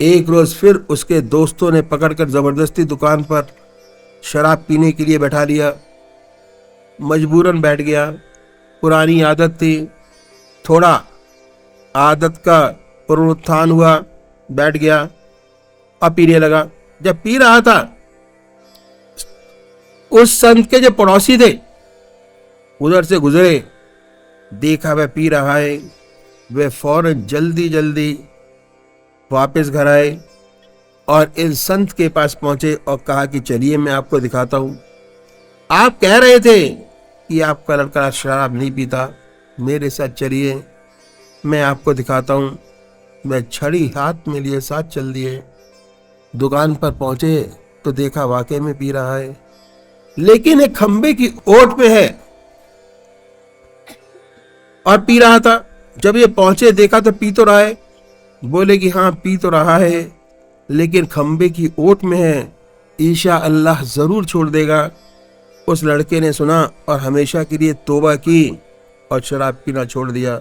एक रोज फिर उसके दोस्तों ने पकड़कर जबरदस्ती दुकान पर शराब पीने के लिए बैठा लिया। मजबूरन बैठ गया। पुरानी आदत थी, थोड़ा आदत का पुनरुत्थान हुआ, बैठ गया और पीने लगा। जब पी रहा था, उस संत के जो पड़ोसी थे उधर से गुजरे, देखा वह पी रहा है। वे फौरन जल्दी जल्दी वापस घर आए और इस संत के पास पहुंचे और कहा कि चलिए मैं आपको दिखाता हूं। आप कह रहे थे कि आपका लड़का शराब नहीं पीता, मेरे साथ चलिए, मैं आपको दिखाता हूं। मैं छड़ी हाथ में लिए साथ चल दिए। दुकान पर पहुंचे तो देखा वाकई में पी रहा है, लेकिन एक खंबे की ओट पे है और पी रहा था। जब ये पहुंचे देखा तो पी तो रहा है। बोले कि हाँ पी तो रहा है, लेकिन खंबे की ओट में है, ईशा अल्लाह जरूर छोड़ देगा। उस लड़के ने सुना और हमेशा के लिए तौबा की और शराब पीना छोड़ दिया।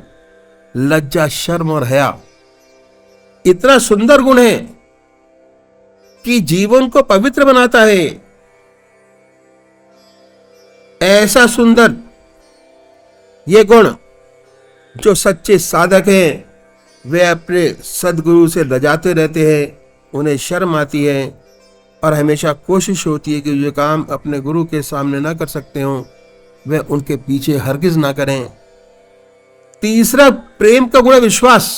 लज्जा, शर्म और हया इतना सुंदर गुण है कि जीवन को पवित्र बनाता है। ऐसा सुंदर ये गुण जो सच्चे साधक हैं वे अपने सदगुरु से लजाते रहते हैं, उन्हें शर्म आती है और हमेशा कोशिश होती है कि जो काम अपने गुरु के सामने ना कर सकते हों वे उनके पीछे हरगिज ना करें। तीसरा प्रेम का गुण है विश्वास।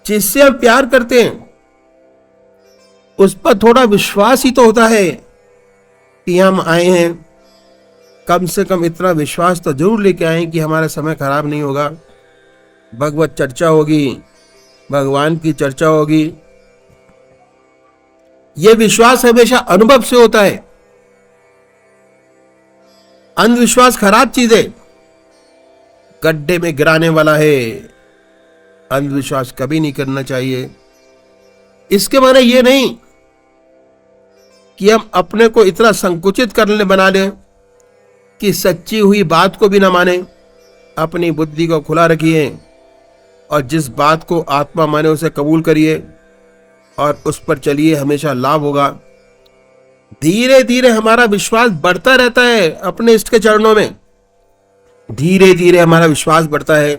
जिससे हम प्यार करते हैं उस पर थोड़ा विश्वास ही तो होता है कि हम आए हैं। कम से कम इतना विश्वास तो जरूर लेके आए कि हमारा समय खराब नहीं होगा, भगवत चर्चा होगी, भगवान की चर्चा होगी। यह विश्वास हमेशा अनुभव से होता है। अंधविश्वास खराब चीज है, गड्ढे में गिराने वाला है। अंधविश्वास कभी नहीं करना चाहिए। इसके माने ये नहीं कि हम अपने को इतना संकुचित करने बना लें कि सच्ची हुई बात को भी ना माने। अपनी बुद्धि को खुला रखिए और जिस बात को आत्मा माने उसे कबूल करिए और उस पर चलिए, हमेशा लाभ होगा। धीरे धीरे हमारा विश्वास बढ़ता रहता है अपने इष्ट के चरणों में। धीरे धीरे हमारा विश्वास बढ़ता है,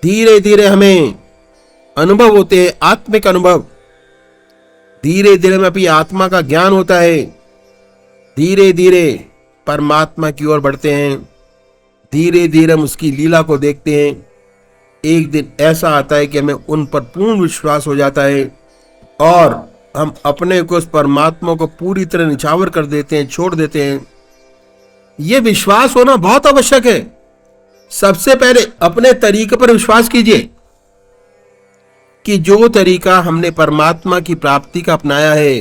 धीरे धीरे हमें अनुभव होते हैं, आत्मिक अनुभव। धीरे धीरे हमें अपनी आत्मा का ज्ञान होता है, धीरे धीरे परमात्मा की ओर बढ़ते हैं, धीरे धीरे हम उसकी लीला को देखते हैं। एक दिन ऐसा आता है कि हमें उन पर पूर्ण विश्वास हो जाता है और हम अपने को उस परमात्मा को पूरी तरह निछावर कर देते हैं, छोड़ देते हैं। यह विश्वास होना बहुत आवश्यक है। सबसे पहले अपने तरीके पर विश्वास कीजिए कि जो तरीका हमने परमात्मा की प्राप्ति का अपनाया है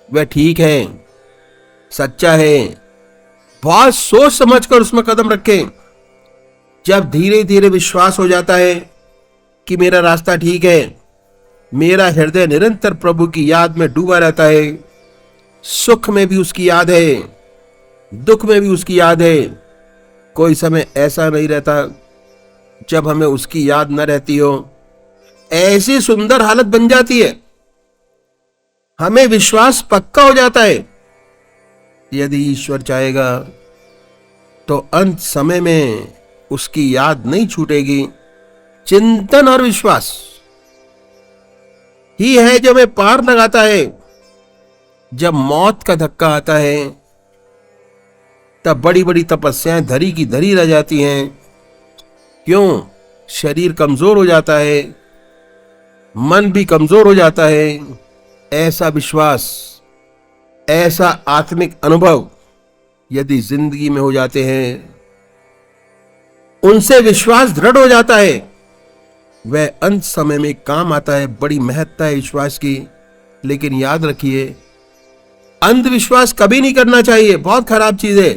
वह ठीक है, सच्चा है। बहुत सोच समझकर उसमें कदम रखें। जब धीरे धीरे विश्वास हो जाता है कि मेरा रास्ता ठीक है, मेरा हृदय निरंतर प्रभु की याद में डूबा रहता है, सुख में भी उसकी याद है, दुख में भी उसकी याद है। कोई समय ऐसा नहीं रहता जब हमें उसकी याद न रहती हो। ऐसी सुंदर हालत बन जाती है, हमें विश्वास पक्का हो जाता है यदि ईश्वर चाहेगा तो अंत समय में उसकी याद नहीं छूटेगी। चिंतन और विश्वास ही है जो हमें पार लगाता है। जब मौत का धक्का आता है तब बड़ी बड़ी तपस्याएं धरी की धरी रह जाती हैं। क्यों? शरीर कमजोर हो जाता है, मन भी कमजोर हो जाता है। ऐसा विश्वास, ऐसा आत्मिक अनुभव यदि जिंदगी में हो जाते हैं, उनसे विश्वास दृढ़ हो जाता है, वह अंत समय में काम आता है। बड़ी महत्ता है विश्वास की। लेकिन याद रखिए, अंधविश्वास कभी नहीं करना चाहिए, बहुत खराब चीज है।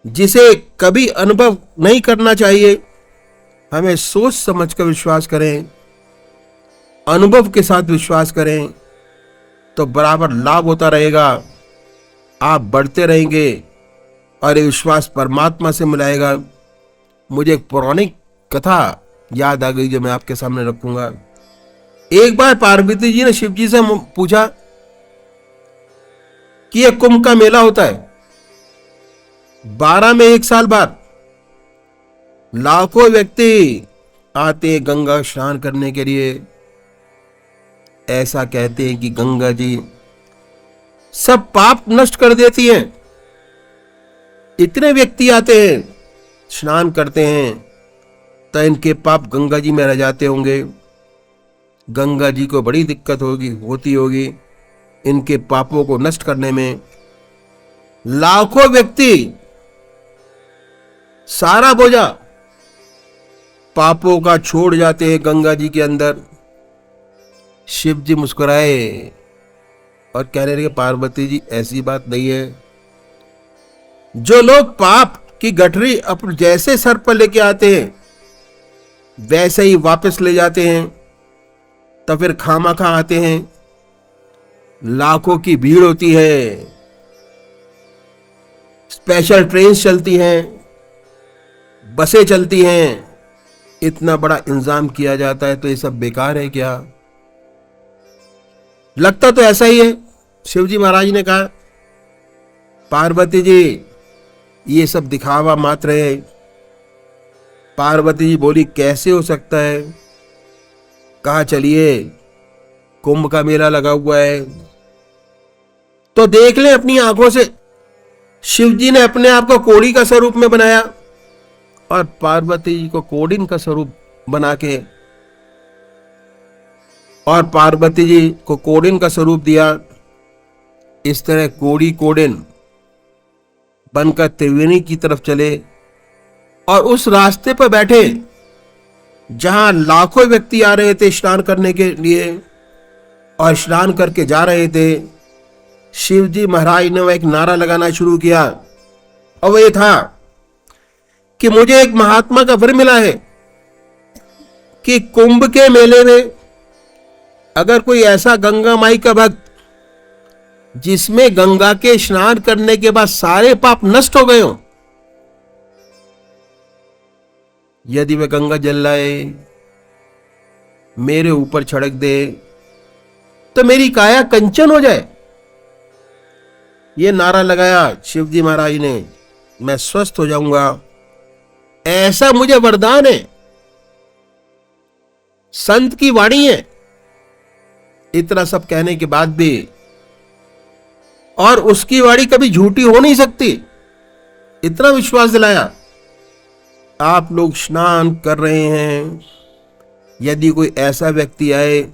जिसे कभी अनुभव नहीं करना चाहिए। हमें सोच समझकर विश्वास करें, अनुभव के साथ विश्वास करें तो बराबर लाभ होता रहेगा। आप बढ़ते रहेंगे और ये विश्वास परमात्मा से मिलाएगा। मुझे एक पौराणिक कथा याद आ गई जो मैं आपके सामने रखूंगा। एक बार पार्वती जी ने शिव जी से पूछा कि यह कुंभ का मेला होता है, 12 में एक साल बाद लाखों व्यक्ति आते हैं गंगा स्नान करने के लिए। ऐसा कहते हैं कि गंगा जी सब पाप नष्ट कर देती हैं। इतने व्यक्ति आते हैं, स्नान करते हैं, तो इनके पाप गंगा जी में रह जाते होंगे। गंगा जी को बड़ी दिक्कत होती होगी इनके पापों को नष्ट करने में। लाखों व्यक्ति सारा बोझा पापों का छोड़ जाते हैं गंगा जी के अंदर। शिव जी मुस्कुराए और कहने लगे, पार्वती जी ऐसी बात नहीं है। जो लोग पाप की गठरी अपने जैसे सर पर लेके आते हैं वैसे ही वापस ले जाते हैं, तो फिर खामखा आते हैं। लाखों की भीड़ होती है, स्पेशल ट्रेन चलती हैं, बसें चलती हैं, इतना बड़ा इंतजाम किया जाता है, तो ये सब बेकार है क्या? लगता तो ऐसा ही है। शिवजी महाराज ने कहा, पार्वती जी ये सब दिखावा मात्र है। पार्वती जी बोली, कैसे हो सकता है? कहा, चलिए कुंभ का मेला लगा हुआ है तो देख ले अपनी आंखों से। शिवजी ने अपने आप को कोड़ी का स्वरूप में बनाया और पार्वती जी को कोडिन का स्वरूप बना के और पार्वती जी को कोडिन का स्वरूप दिया। इस तरह कोड़ी कोडिन बनकर त्रिवेणी की तरफ चले और उस रास्ते पर बैठे जहां लाखों व्यक्ति आ रहे थे स्नान करने के लिए और स्नान करके जा रहे थे। शिवजी महाराज ने एक नारा लगाना शुरू किया और वह था कि मुझे एक महात्मा का वर मिला है कि कुंभ के मेले में अगर कोई ऐसा गंगा माई का भक्त जिसमें गंगा के स्नान करने के बाद सारे पाप नष्ट हो गए हो, यदि वह गंगा जल लाए मेरे ऊपर छिड़क दे तो मेरी काया कंचन हो जाए। यह नारा लगाया शिवजी महाराज ने, मैं स्वस्थ हो जाऊंगा, ऐसा मुझे वरदान है, संत की वाणी है। इतना सब कहने के बाद भी, और उसकी वाणी कभी झूठी हो नहीं सकती, इतना विश्वास दिलाया। आप लोग स्नान कर रहे हैं, यदि कोई ऐसा व्यक्ति आए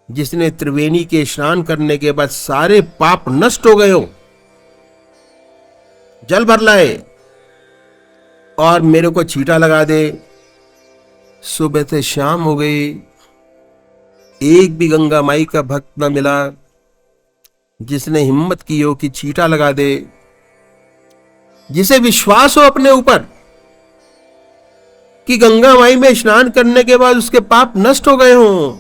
जिसने त्रिवेणी के स्नान करने के बाद सारे पाप नष्ट हो गए हो, जल भर लाए और मेरे को छींटा लगा दे। सुबह से शाम हो गई, एक भी गंगा माई का भक्त न मिला जिसने हिम्मत की हो कि छींटा लगा दे, जिसे विश्वास हो अपने ऊपर कि गंगा माई में स्नान करने के बाद उसके पाप नष्ट हो गए हों।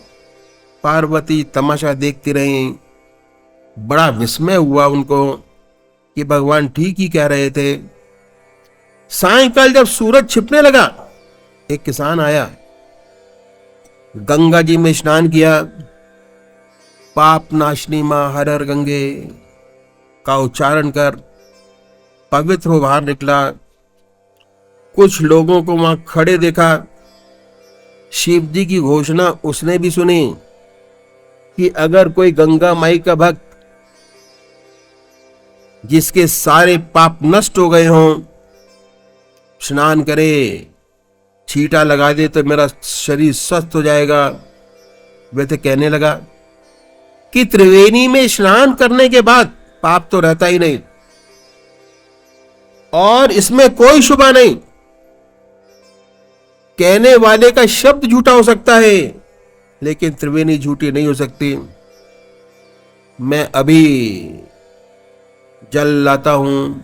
पार्वती तमाशा देखती रही। बड़ा विस्मय हुआ उनको कि भगवान ठीक ही कह रहे थे। सायंकाल जब सूरज छिपने लगा, एक किसान आया, गंगा जी में स्नान किया, पाप नाशनी मां हर हर गंगे का उच्चारण कर पवित्र हो बाहर निकला। कुछ लोगों को वहां खड़े देखा। शिव जी की घोषणा उसने भी सुनी कि अगर कोई गंगा माई का भक्त जिसके सारे पाप नष्ट हो गए हों स्नान करे, छींटा लगा दे तो मेरा शरीर स्वस्थ हो जाएगा। वे तो कहने लगा कि त्रिवेणी में स्नान करने के बाद पाप तो रहता ही नहीं और इसमें कोई शुभा नहीं। कहने वाले का शब्द झूठा हो सकता है लेकिन त्रिवेणी झूठी नहीं हो सकती। मैं अभी जल लाता हूं,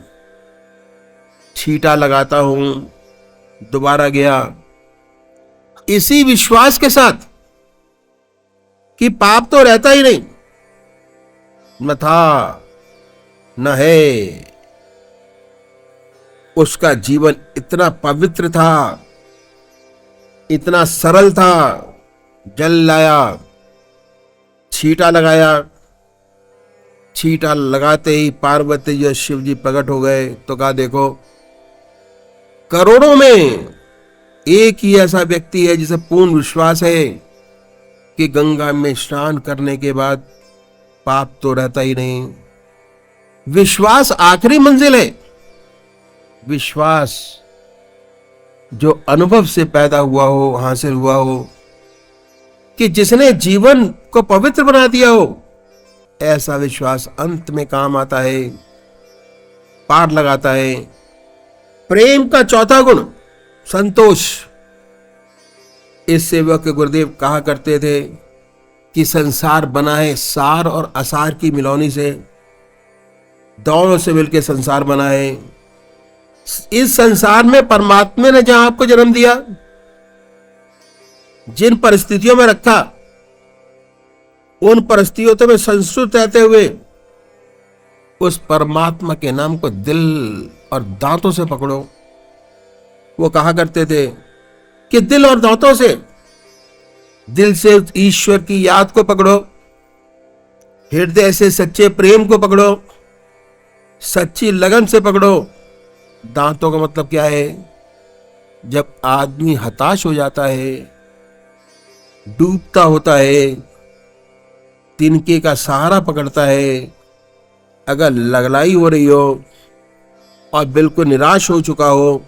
छींटा लगाता हूं। दोबारा गया इसी विश्वास के साथ कि पाप तो रहता ही नहीं, न था न है। उसका जीवन इतना पवित्र था इतना सरल था। जल लाया, छींटा लगाया, छींटा लगाते ही पार्वती जी और शिव जी प्रकट हो गए। तो कहा देखो, करोड़ों में एक ही ऐसा व्यक्ति है जिसे पूर्ण विश्वास है कि गंगा में स्नान करने के बाद पाप तो रहता ही नहीं। विश्वास आखिरी मंजिल है। विश्वास जो अनुभव से पैदा हुआ हो, हासिल हुआ हो, कि जिसने जीवन को पवित्र बना दिया हो, ऐसा विश्वास अंत में काम आता है, पार लगाता है। प्रेम का चौथा गुण संतोष। इस सेवक के गुरुदेव कहा करते थे कि संसार बना है सार और असार की मिलौनी से, दोनों से मिलकर संसार बना है। इस संसार में परमात्मा ने जहां आपको जन्म दिया, जिन परिस्थितियों में रखा, उन परिस्थितियों में संस्कृत रहते हुए उस परमात्मा के नाम को दिल और दांतों से पकड़ो। वो कहा करते थे कि दिल और दांतों से, दिल से ईश्वर की याद को पकड़ो, हृदय से सच्चे प्रेम को पकड़ो, सच्ची लगन से पकड़ो। दांतों का मतलब क्या है? जब आदमी हताश हो जाता है, डूबता होता है, तिनके का सहारा पकड़ता है, अगर लगलाई हो रही हो और बिल्कुल निराश हो चुका हो,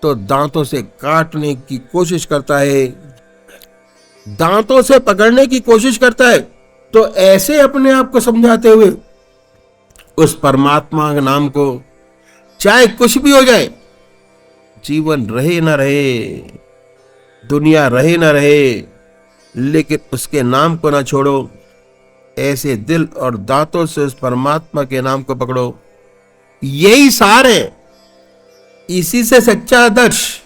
तो दांतों से काटने की कोशिश करता है, दांतों से पकड़ने की कोशिश करता है। तो ऐसे अपने आप को समझाते हुए उस परमात्मा के नाम को, चाहे कुछ भी हो जाए, जीवन रहे ना रहे, दुनिया रहे ना रहे, लेकिन उसके नाम को ना छोड़ो। ऐसे दिल और दांतों से उस परमात्मा के नाम को पकड़ो। यही सार है, इसी से सच्चा आदर्श,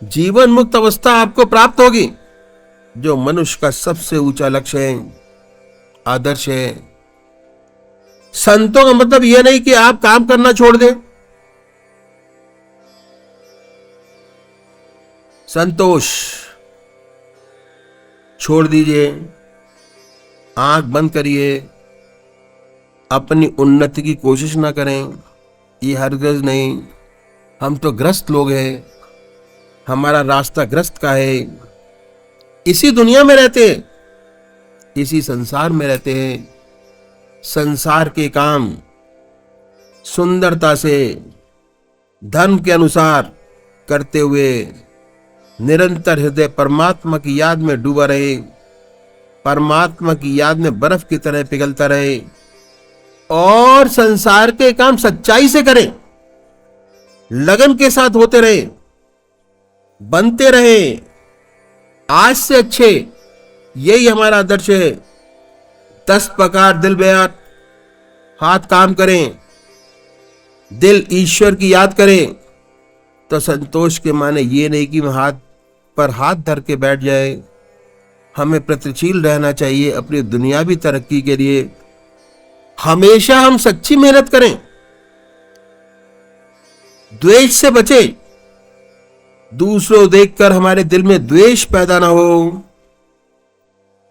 जीवन मुक्त अवस्था आपको प्राप्त होगी, जो मनुष्य का सबसे ऊंचा लक्ष्य है, आदर्श है। संतों का मतलब यह नहीं कि आप काम करना छोड़ दें। संतोष छोड़ दीजिए, आंख बंद करिए, अपनी उन्नति की कोशिश ना करें, ये हरगिज़ नहीं। हम तो ग्रस्त लोग हैं, हमारा रास्ता ग्रस्त का है। इसी दुनिया में रहते हैं, इसी संसार में रहते हैं। संसार के काम सुंदरता से, धर्म के अनुसार करते हुए निरंतर हृदय परमात्मा की याद में डूबा रहे, परमात्मा की याद में बर्फ की तरह पिघलता रहे, और संसार के काम सच्चाई से करें, लगन के साथ होते रहे, बनते रहे, आज से अच्छे। यही हमारा आदर्श है। 10 प्रकार दिल बयान, हाथ काम करें, दिल ईश्वर की याद करें। तो संतोष के माने ये नहीं कि हम हाथ पर हाथ धर के बैठ जाए। हमें प्रगतिशील रहना चाहिए अपनी दुनियावी तरक्की के लिए। हमेशा हम सच्ची मेहनत करें, द्वेष से बचे, दूसरों देखकर हमारे दिल में द्वेष पैदा ना हो,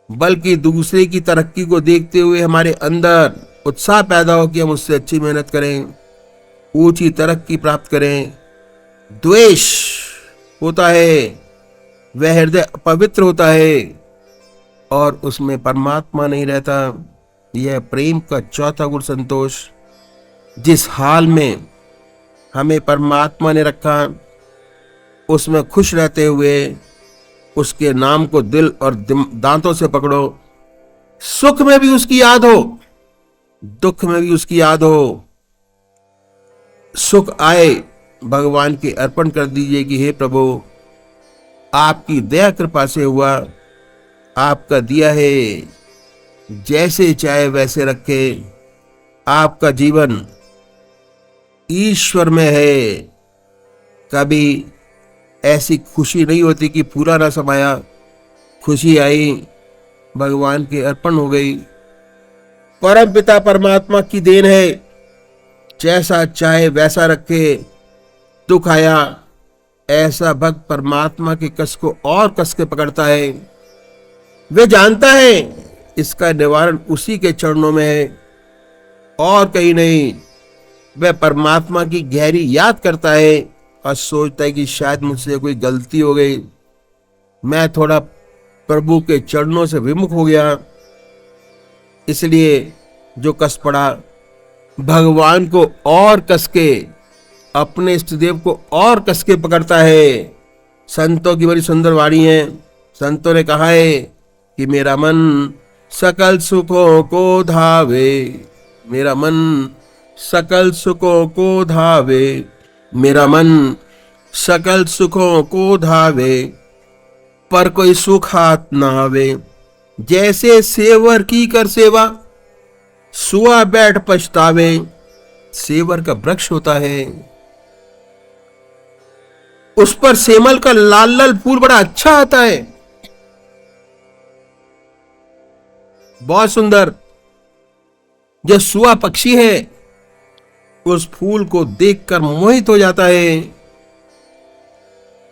बल्कि दूसरे की तरक्की को देखते हुए हमारे अंदर उत्साह पैदा हो कि हम उससे अच्छी मेहनत करें, ऊंची तरक्की प्राप्त करें। द्वेष होता है, वह हृदय पवित्र होता है और उसमें परमात्मा नहीं रहता। यह प्रेम का चौथा गुण संतोष। जिस हाल में हमें परमात्मा ने रखा, उसमें खुश रहते हुए उसके नाम को दिल और दांतों से पकड़ो। सुख में भी उसकी याद हो, दुख में भी उसकी याद हो। सुख आए भगवान के अर्पण कर दीजिए कि हे प्रभु, आपकी दया कृपा से हुआ, आपका दिया है, जैसे चाहे वैसे रखे। आपका जीवन ईश्वर में है। कभी ऐसी खुशी नहीं होती कि पूरा ना समाया, खुशी आई, भगवान के अर्पण हो गई। परम पिता परमात्मा की देन है, जैसा चाहे वैसा रखे। दुख आया, ऐसा भक्त परमात्मा के कस को और कस के पकड़ता है। वे जानता है इसका निवारण उसी के चरणों में है और कहीं नहीं। वह परमात्मा की गहरी याद करता है और सोचता है कि शायद मुझसे कोई गलती हो गई, मैं थोड़ा प्रभु के चरणों से विमुख हो गया, इसलिए जो कस पड़ा भगवान को और कस के, अपने इष्टदेव को और कस के पकड़ता है। संतों की बड़ी सुंदर वाणी है। संतों ने कहा है कि मेरा मन सकल सुखों को धावे, मेरा मन सकल सुखों को धावे, मेरा मन सकल सुखों को धावे, पर कोई सुख हाथ ना आवे। जैसे सेवर की कर सेवा, सुआ बैठ पछतावे। सेवर का वृक्ष होता है, उस पर सेमल का लाल लाल फूल बड़ा अच्छा आता है, बहुत सुंदर। जो सुआ पक्षी है उस फूल को देखकर मोहित हो जाता है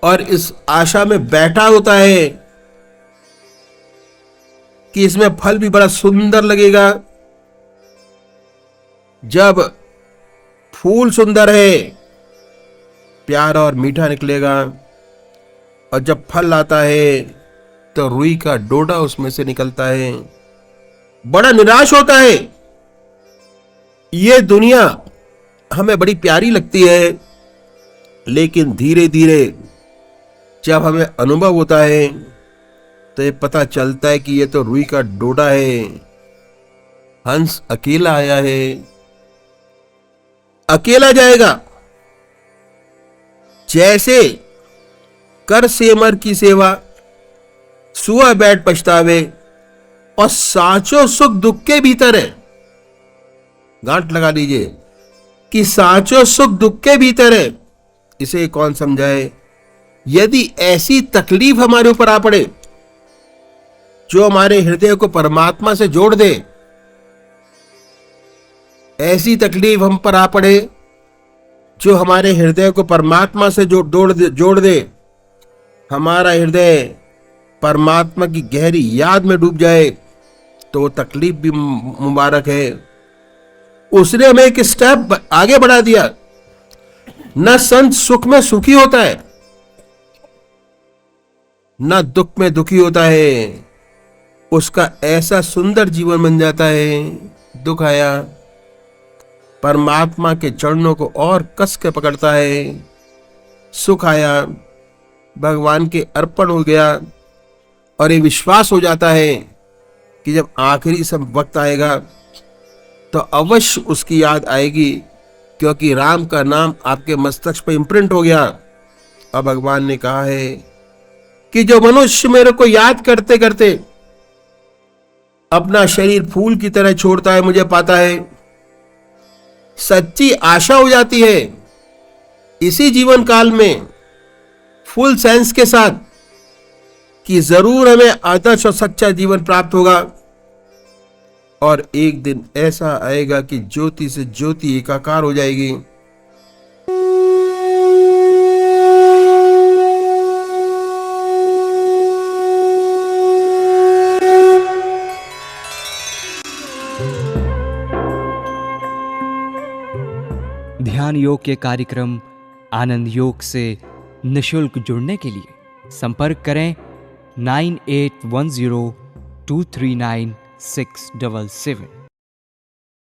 और इस आशा में बैठा होता है कि इसमें फल भी बड़ा सुंदर लगेगा। जब फूल सुंदर है, प्यारा और मीठा निकलेगा, और जब फल आता है तो रुई का डोडा उसमें से निकलता है। बड़ा निराश होता है। ये दुनिया हमें बड़ी प्यारी लगती है, लेकिन धीरे धीरे जब हमें अनुभव होता है तो ये पता चलता है कि ये तो रुई का डोडा है। हंस अकेला आया है, अकेला जाएगा। जैसे कर सेमर की सेवा, सुआ बैठ पछतावे, और साचो सुख दुख के भीतर है। गांठ लगा लीजिए कि साचो सुख दुख के भीतर है। इसे कौन समझाए? यदि ऐसी तकलीफ हमारे ऊपर आ पड़े जो हमारे हृदय को परमात्मा से जोड़ दे, ऐसी तकलीफ हम पर आ पड़े जो हमारे हृदय को परमात्मा से जोड़ दे, हमारा हृदय परमात्मा की गहरी याद में डूब जाए, तो वो तकलीफ भी मुबारक है। उसने हमें एक स्टेप आगे बढ़ा दिया। न संत सुख में सुखी होता है, न दुख में दुखी होता है। उसका ऐसा सुंदर जीवन बन जाता है। दुख आया, परमात्मा के चरणों को और कस के पकड़ता है। सुख आया, भगवान के अर्पण हो गया, और ये विश्वास हो जाता है कि जब आखिरी सब वक्त आएगा तो अवश्य उसकी याद आएगी, क्योंकि राम का नाम आपके मस्तक पर इम्प्रिंट हो गया। और भगवान ने कहा है कि जो मनुष्य मेरे को याद करते करते अपना शरीर फूल की तरह छोड़ता है, मुझे पाता है, सच्ची आशा हो जाती है इसी जीवन काल में फुल सेंस के साथ कि जरूर हमें आदर्श और सच्चा जीवन प्राप्त होगा। और एक दिन ऐसा आएगा कि ज्योति से ज्योति एकाकार हो जाएगी। ध्यान योग के कार्यक्रम आनंद योग से निशुल्क जुड़ने के लिए संपर्क करें 9810239677।